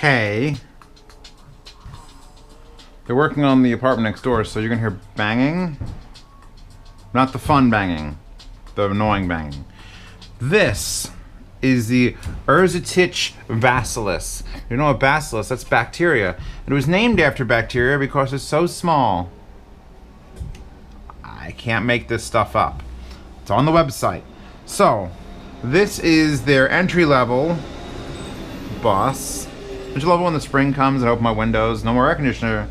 okay. They're working on the apartment next door, so you're gonna hear banging. Not the fun banging, the annoying banging. This is the Erzetich Bacillus. You know a bacillus, that's bacteria. It was named after bacteria because it's so small. I can't make this stuff up. It's on the website. So, this is their entry-level bus. Entry-level when the spring comes and I open my windows. No more air conditioner,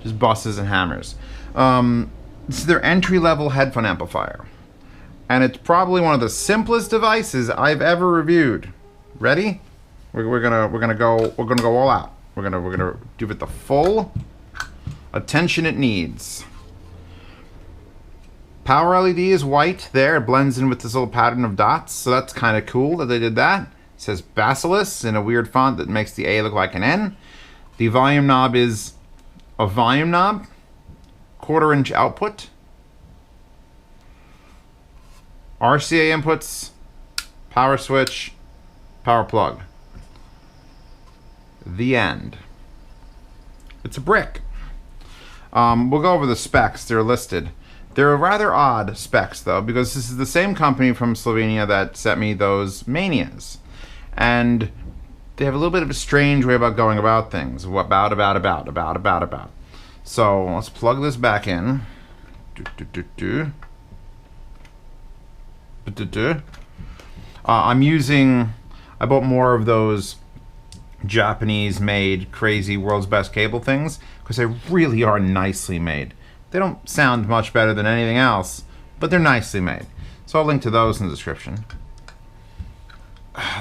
just buses and hammers. This is their entry-level headphone amplifier. And it's probably one of the simplest devices I've ever reviewed. Ready? We're gonna go all out. We're gonna give it the full attention it needs. Power LED is white there. It blends in with this little pattern of dots, so that's kind of cool that they did that. It says Bacillus in a weird font that makes the A look like an N. The volume knob is a volume knob, 1/4 inch output. RCA inputs, power switch, power plug. The end. It's a brick. We'll go over the specs. They're listed. They're rather odd specs, though, because this is the same company from Slovenia that sent me those Manias. And they have a little bit of a strange way about going about things. About. So let's plug this back in. I bought more of those Japanese-made crazy world's best cable things because they really are nicely made. They don't sound much better than anything else, but they're nicely made. So I'll link to those in the description.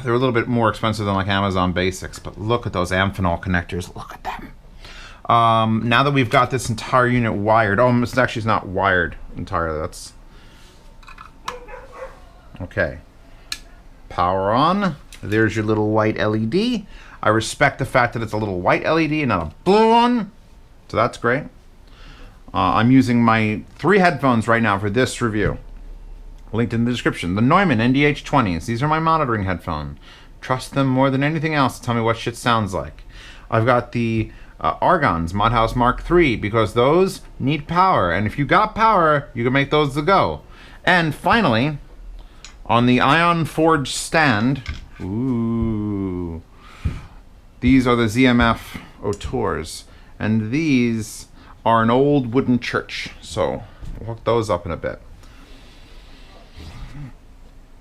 They're a little bit more expensive than like Amazon Basics, but look at those Amphenol connectors. Look at them. Now that we've got this entire unit wired, it's actually not wired entirely. That's okay. Power on. There's your little white LED. I respect the fact that it's a little white LED and not a blue one, so that's great. I'm using my 3 headphones right now for this review. Linked in the description. The Neumann NDH20s. These are my monitoring headphone. Trust them more than anything else to tell me what shit sounds like. I've got the Argons Modhouse Mark III because those need power. And if you got power, you can make those the go. And finally, on the Ion Forge stand, ooh, these are the ZMF Auteurs. And these are an old wooden church, so we'll hook those up in a bit.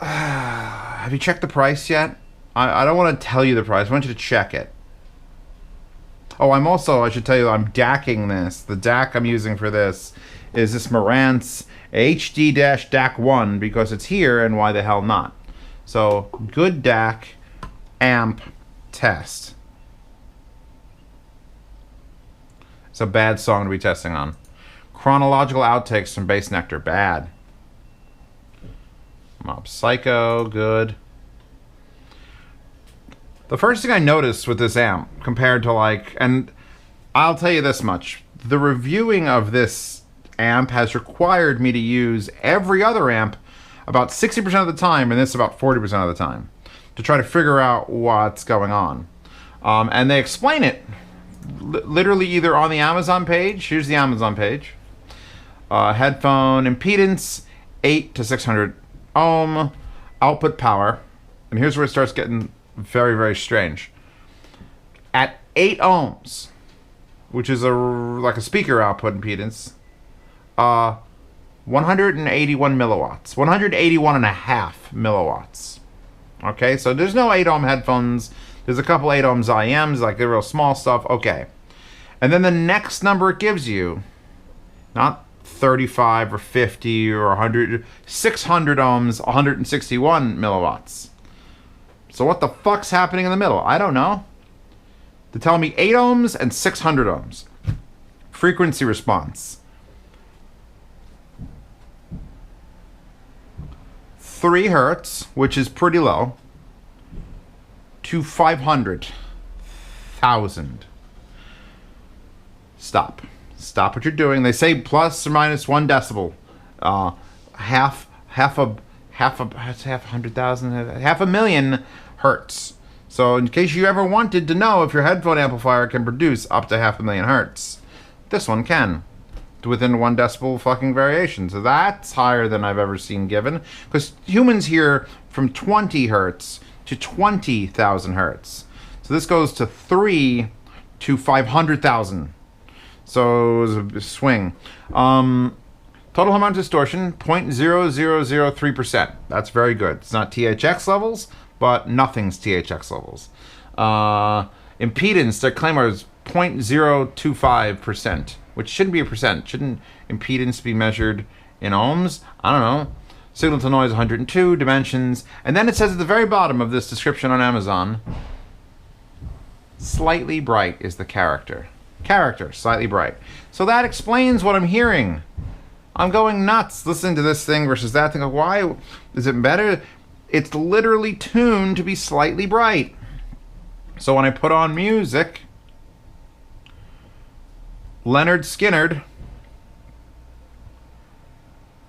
Have you checked the price yet? I don't want to tell you the price. I want you to check it. Oh, I should tell you, I'm DACing this. The DAC I'm using for this is this Marantz HD-DAC1 because it's here and why the hell not. So, good DAC amp test. It's a bad song to be testing on. Chronological outtakes from Bass Nectar, bad. Mob Psycho, good. The first thing I noticed with this amp, compared to and I'll tell you this much, the reviewing of this amp has required me to use every other amp about 60% of the time, and this about 40% of the time, to try to figure out what's going on. And they explain it literally either on the Amazon page. Here's the Amazon page. Headphone impedance 8 to 600 ohm, output power, and here's where it starts getting very, very strange. At 8 ohms, which is like a speaker output impedance, 181 milliwatts, 181 and a half milliwatts. Okay, so there's no 8 ohm headphones. There's a couple 8 ohms IMs, like the real small stuff. Okay. And then the next number it gives you, not 35 or 50 or 100, 600 ohms, 161 milliwatts. So what the fuck's happening in the middle? I don't know. They're telling me 8 ohms and 600 ohms. Frequency response. 3 hertz, which is pretty low, to 500,000. Stop. Stop what you're doing. They say plus or minus 1 decibel. Half a 100,000, half a million hertz. So in case you ever wanted to know if your headphone amplifier can produce up to 500,000 hertz, this one can. Within 1 decibel fucking variation. So that's higher than I've ever seen given. Because humans hear from 20 hertz to 20,000 hertz. So this goes to 3 to 500,000. So it was a swing. Total harmonic distortion, 0.0003%. That's very good. It's not THX levels, but nothing's THX levels. Impedance, their claim is 0.025%, which shouldn't be a percent. Shouldn't impedance be measured in ohms? I don't know. Signal to noise 102, dimensions. And then it says at the very bottom of this description on Amazon, slightly bright is the character. Character, slightly bright. So that explains what I'm hearing. I'm going nuts listening to this thing versus that thing. Why is it better? It's literally tuned to be slightly bright. So when I put on music, Leonard Skinnerd,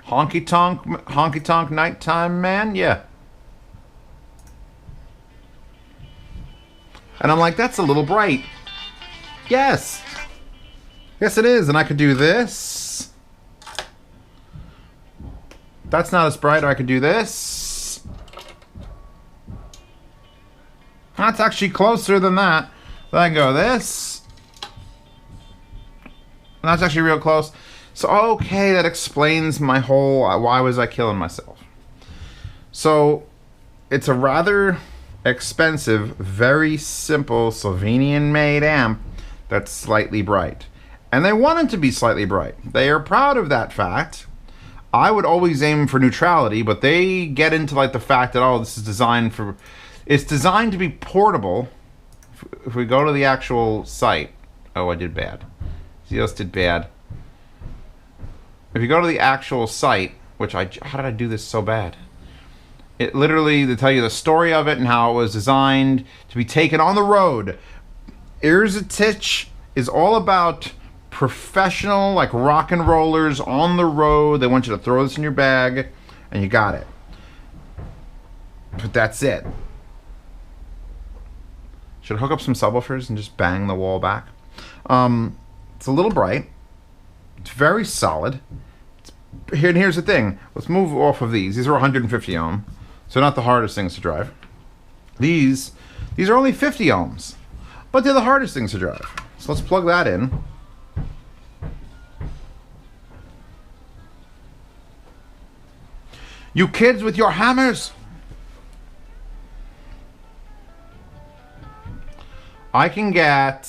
honky tonk nighttime man, yeah. And I'm like, that's a little bright. Yes. Yes, it is. And I could do this. That's not as bright. Or I could do this. That's actually closer than that. Then I go this. That's actually real close. So, okay, that explains my whole, why was I killing myself? So, it's a rather expensive, very simple Slovenian-made amp that's slightly bright. And they want it to be slightly bright. They are proud of that fact. I would always aim for neutrality, but they get into like the fact that, oh, this is designed for, it's designed to be portable. If we go to the actual site, oh, I did bad. Zeus did bad. If you go to the actual site, which how did I do this so bad? It literally, they tell you the story of it and how it was designed to be taken on the road. Erzetich is all about professional, like rock and rollers on the road. They want you to throw this in your bag, and you got it. But that's it. Should I hook up some subwoofers and just bang the wall back? It's a little bright. It's very solid. Here's the thing. Let's move off of these. These are 150 ohm, so not the hardest things to drive. These are only 50 ohms, but they're the hardest things to drive. So let's plug that in. You kids with your hammers! I can get...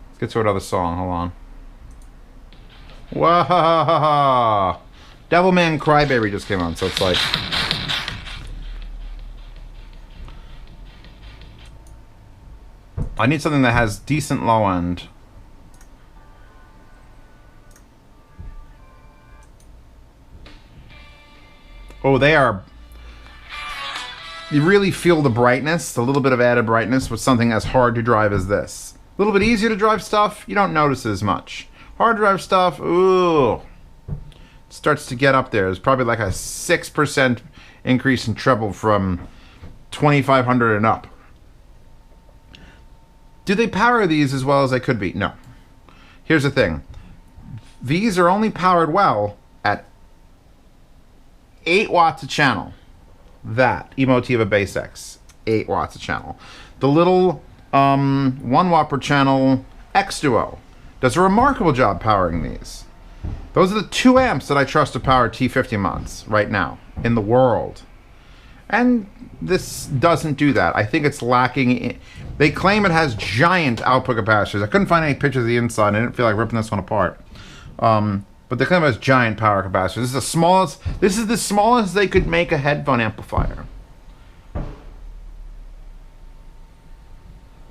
Let's get to another song. Hold on. Whoa! Devilman Crybaby just came on, so it's like... I need something that has decent low end. Oh, they are... You really feel the brightness, a little bit of added brightness with something as hard to drive as this. A little bit easier to drive stuff, you don't notice it as much. Hard to drive stuff, ooh. It starts to get up there. There's probably like a 6% increase in treble from 2500 and up. Do they power these as well as they could be? No. Here's the thing. These are only powered well at 8 watts a channel. That Emotiva Bass X, 8 watts a channel. The little 1 watt per channel X Duo does a remarkable job powering these. Those are the 2 amps that I trust to power T50 mods right now in the world. And this doesn't do that. I think it's lacking. They claim it has giant output capacitors. I couldn't find any pictures of the inside. I didn't feel like ripping this one apart. But they claim it has giant power capacitors. This is the smallest. This is the smallest they could make a headphone amplifier.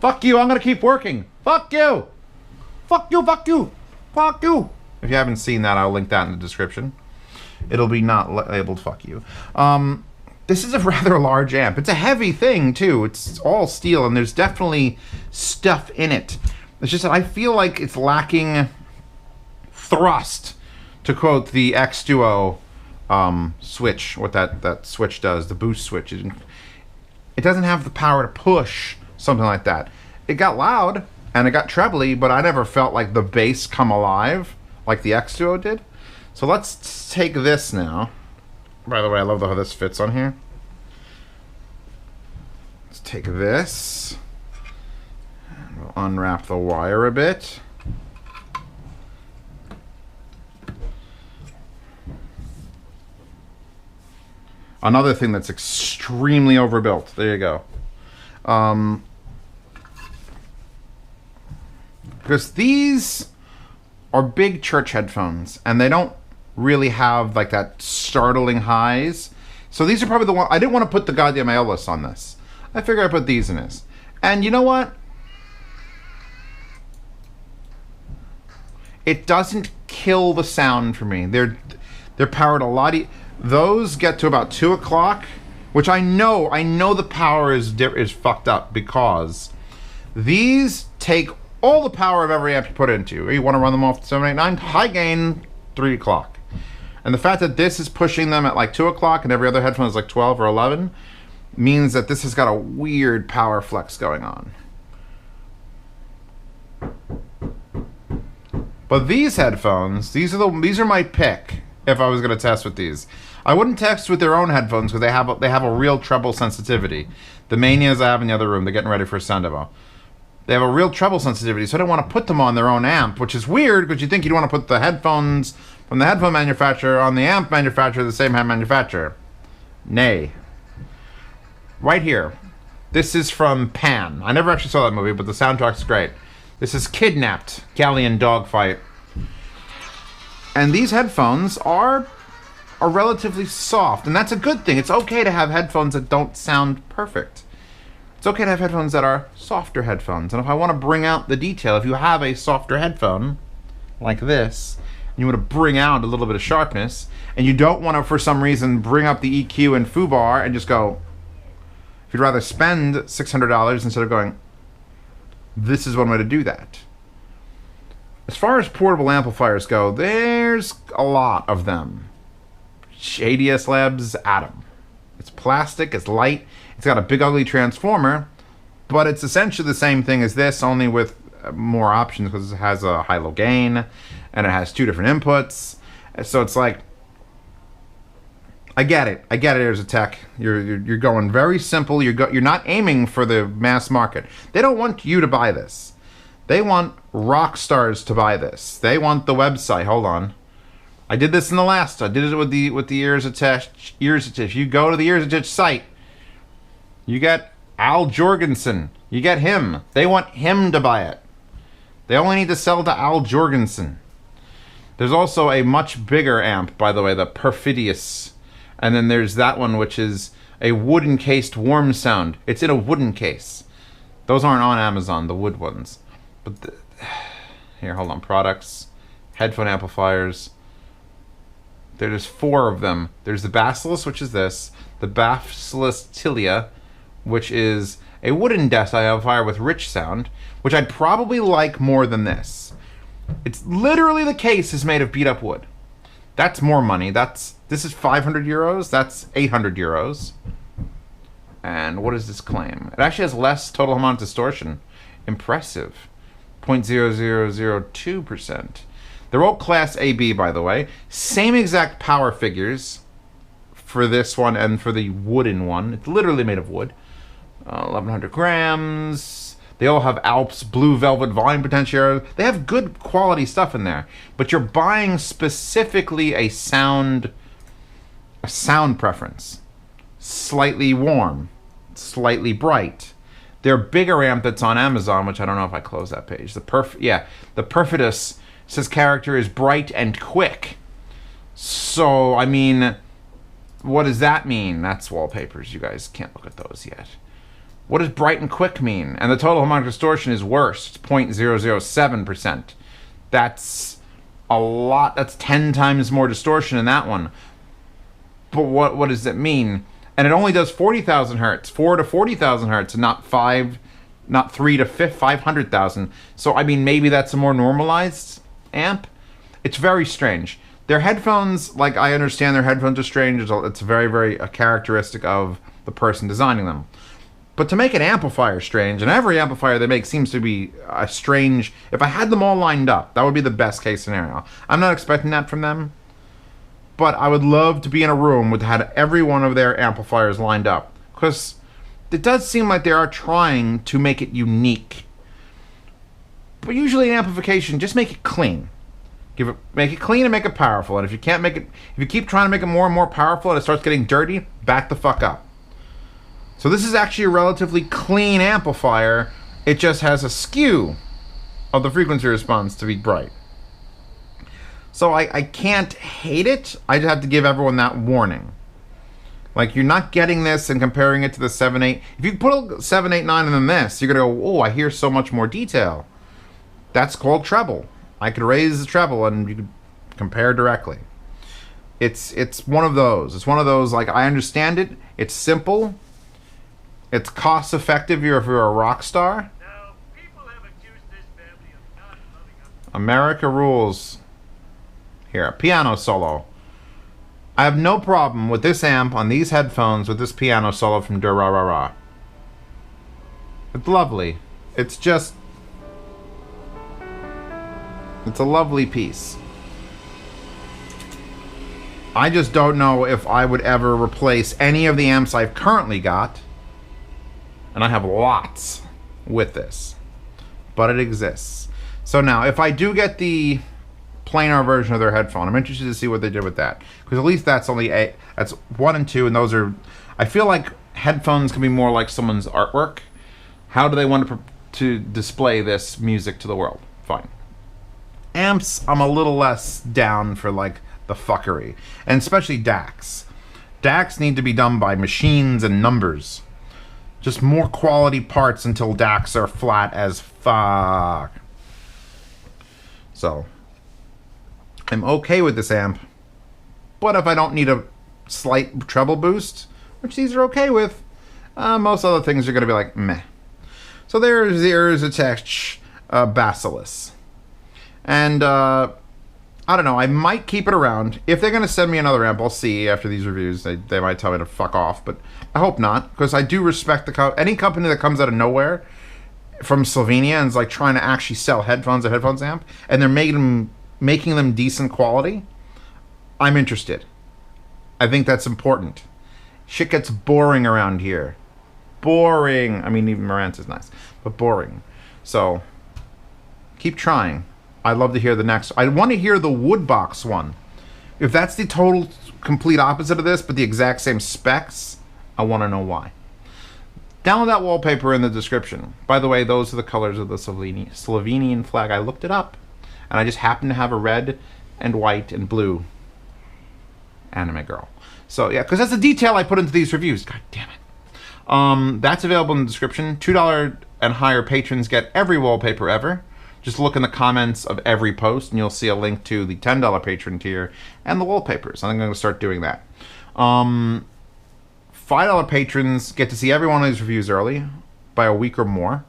Fuck you! I'm gonna keep working. Fuck you! Fuck you! Fuck you! Fuck you! If you haven't seen that, I'll link that in the description. It'll be not labeled "fuck you." This is a rather large amp. It's a heavy thing too. It's all steel, and there's definitely stuff in it. It's just that I feel like it's lacking thrust. To quote the X Duo switch, what that switch does, the boost switch. It doesn't have the power to push something like that. It got loud and it got trebly, but I never felt like the bass come alive like the X-Duo did. So let's take this now. By the way, I love how this fits on here. Let's take this. And we'll unwrap the wire a bit. Another thing that's extremely overbuilt. There you go. Because these are big church headphones, and they don't really have like that startling highs. So these are probably the one. I didn't want to put the goddamn Aeolus on this. I figured I'd put these in this. And you know what? It doesn't kill the sound for me. They're powered a lot. Those get to about 2 o'clock, which I know the power is fucked up because these take all the power of every amp you put into. You want to run them off 789, high gain, 3 o'clock. And the fact that this is pushing them at like 2 o'clock and every other headphone is like 12 or 11 means that this has got a weird power flex going on. But these headphones, these are my pick if I was going to test with these. I wouldn't test with their own headphones because they have a real treble sensitivity. The Manias I have in the other room, they're getting ready for a sound demo. They have a real treble sensitivity, so I don't want to put them on their own amp, which is weird because you think you'd want to put the headphones from the headphone manufacturer on the amp manufacturer, the same amp manufacturer. Nay. Right here. This is from Pan. I never actually saw that movie, but the soundtrack's great. This is Kidnapped, Galleon Dogfight. And these headphones are relatively soft, and that's a good thing. It's okay to have headphones that don't sound perfect. It's okay to have headphones that are softer headphones. And if I want to bring out the detail, if you have a softer headphone like this, and you want to bring out a little bit of sharpness, and you don't want to, for some reason, bring up the EQ and foobar and just go, if you'd rather spend $600 instead of going, this is one way to do that. As far as portable amplifiers go, there's a lot of them. ADS Labs Atom. It's plastic, it's light, it's got a big ugly transformer, but it's essentially the same thing as this, only with more options because it has a high-low gain, and it has 2 different inputs. So it's like, I get it, Erzetich. You're going very simple. You're not aiming for the mass market. They don't want you to buy this. They want rock stars to buy this. They want the website. Hold on. I did this in the last. I did it with the Erzetich. You go to the Erzetich site. You get Al Jorgensen. You get him. They want him to buy it. They only need to sell to Al Jorgensen. There's also a much bigger amp, by the way, the Perfidious. And then there's that one, which is a wood-encased warm sound. It's in a wooden case. Those aren't on Amazon, the wood ones. But here, hold on. Products, headphone amplifiers. There's 4 of them. There's the Bacillus, which is this. The Bacillus Tilia, which is a wooden desk amplifier with rich sound, which I'd probably like more than this. It's literally, the case is made of beat up wood. That's more money. This is 500 euros. That's 800 euros. And what does this claim? It actually has less total amount of distortion. Impressive. 0.0002%. They're all Class AB, by the way. Same exact power figures for this one and for the wooden one. It's literally made of wood. 1,100 grams. They all have Alps Blue Velvet volume potentiometer. They have good quality stuff in there. But you're buying specifically a sound preference. Slightly warm. Slightly bright. Their bigger amp that's on Amazon, which I don't know if I close that page. The Perfidious says character is bright and quick. So, I mean, what does that mean? That's wallpapers. You guys can't look at those yet. What does bright and quick mean? And the total harmonic distortion is worse. It's 0.007%. That's a lot. That's 10 times more distortion in that one. But what does it mean? And it only does 40,000 hertz, 4 to 40,000 hertz, and not 3 to 500,000. So, I mean, maybe that's a more normalized amp. It's very strange. Their headphones, like, I understand their headphones are strange. It's very, very a characteristic of the person designing them. But to make an amplifier strange, and every amplifier they make seems to be a strange... If I had them all lined up, that would be the best case scenario. I'm not expecting that from them. But I would love to be in a room with had every one of their amplifiers lined up. Because it does seem like they are trying to make it unique. But usually in amplification, just make it clean. Make it clean and make it powerful. And if you can't make it... If you keep trying to make it more and more powerful and it starts getting dirty, back the fuck up. So this is actually a relatively clean amplifier. It just has a skew of the frequency response to be bright. So I can't hate it. I just have to give everyone that warning. Like, you're not getting this and comparing it to the 7.8. If you put a 7.89 and then this, you're going to go, oh, I hear so much more detail. That's called treble. I could raise the treble and you could compare directly. It's one of those. It's one of those, like, I understand it. It's simple. It's cost effective if you're a rock star. Now, people have accused this family of not loving us. America rules. Here, piano solo. I have no problem with this amp on these headphones with this piano solo from Durarara. It's lovely. It's just... It's a lovely piece. I just don't know if I would ever replace any of the amps I've currently got. And I have lots with this. But it exists. So now, if I do get the planar version of their headphone, I'm interested to see what they did with that. Because at least that's only that's 1 and 2, and those are... I feel like headphones can be more like someone's artwork. How do they want to display this music to the world? Fine. Amps, I'm a little less down for, like, the fuckery. And especially DACs. DACs need to be done by machines and numbers. Just more quality parts until DACs are flat as fuck. So, I'm okay with this amp. But if I don't need a slight treble boost, which these are okay with, most other things are going to be like, meh. So there's the Erzetich Bacillus. And, I don't know, I might keep it around. If they're going to send me another amp, I'll see after these reviews. They might tell me to fuck off, but I hope not, because I do respect any company that comes out of nowhere from Slovenia and is like trying to actually sell headphones, a headphones amp, and they're making them decent quality. I'm interested. I think that's important. Shit gets boring around here. Boring. I mean, even Marantz is nice, but boring. So, keep trying. I'd love to hear the next. I want to hear the Woodbox one. If that's the total, complete opposite of this, but the exact same specs, I want to know why. Download that wallpaper in the description. By the way, those are the colors of the Slovenian flag. I looked it up, and I just happened to have a red and white and blue anime girl. So, yeah, because that's a detail I put into these reviews. God damn it. That's available in the description. $2 and higher patrons get every wallpaper ever. Just look in the comments of every post, and you'll see a link to the $10 patron tier and the wallpapers. I'm going to start doing that. $5 patrons get to see every one of these reviews early, by a week or more.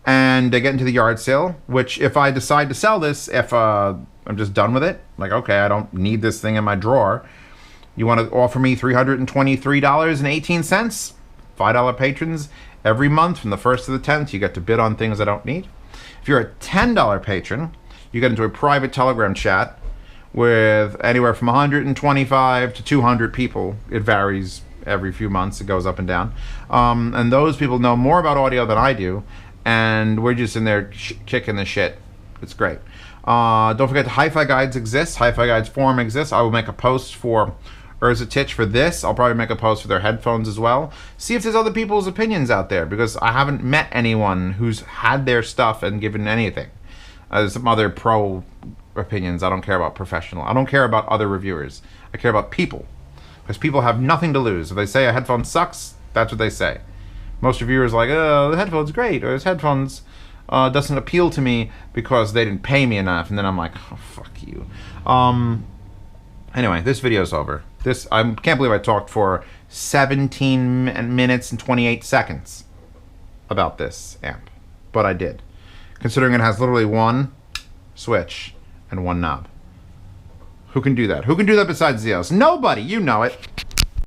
And they get into the yard sale, which if I decide to sell this, if I'm just done with it, like, okay, I don't need this thing in my drawer, you want to offer me $323.18? $5 patrons every month from the 1st to the 10th, you get to bid on things I don't need. If you're a $10 patron, you get into a private Telegram chat with anywhere from 125 to 200 people. It varies every few months. It goes up and down. And those people know more about audio than I do, and we're just in there kicking the shit. It's great. Don't forget the Hi-Fi Guides exist. Hi-Fi Guides forum exists. I will make a post for Erzetich for this. I'll probably make a post for their headphones as well. See if there's other people's opinions out there, because I haven't met anyone who's had their stuff and given anything. There's some other pro opinions. I don't care about professional. I don't care about other reviewers. I care about people, because people have nothing to lose. If they say a headphone sucks, that's what they say. Most reviewers are like, oh, the headphone's great, or this headphones doesn't appeal to me because they didn't pay me enough. And then I'm like, oh, fuck you. Anyway, this video's over. I can't believe I talked for 17 minutes and 28 seconds about this amp. But I did. Considering it has literally one switch and one knob. Who can do that? Who can do that besides Zeos? Nobody! You know it.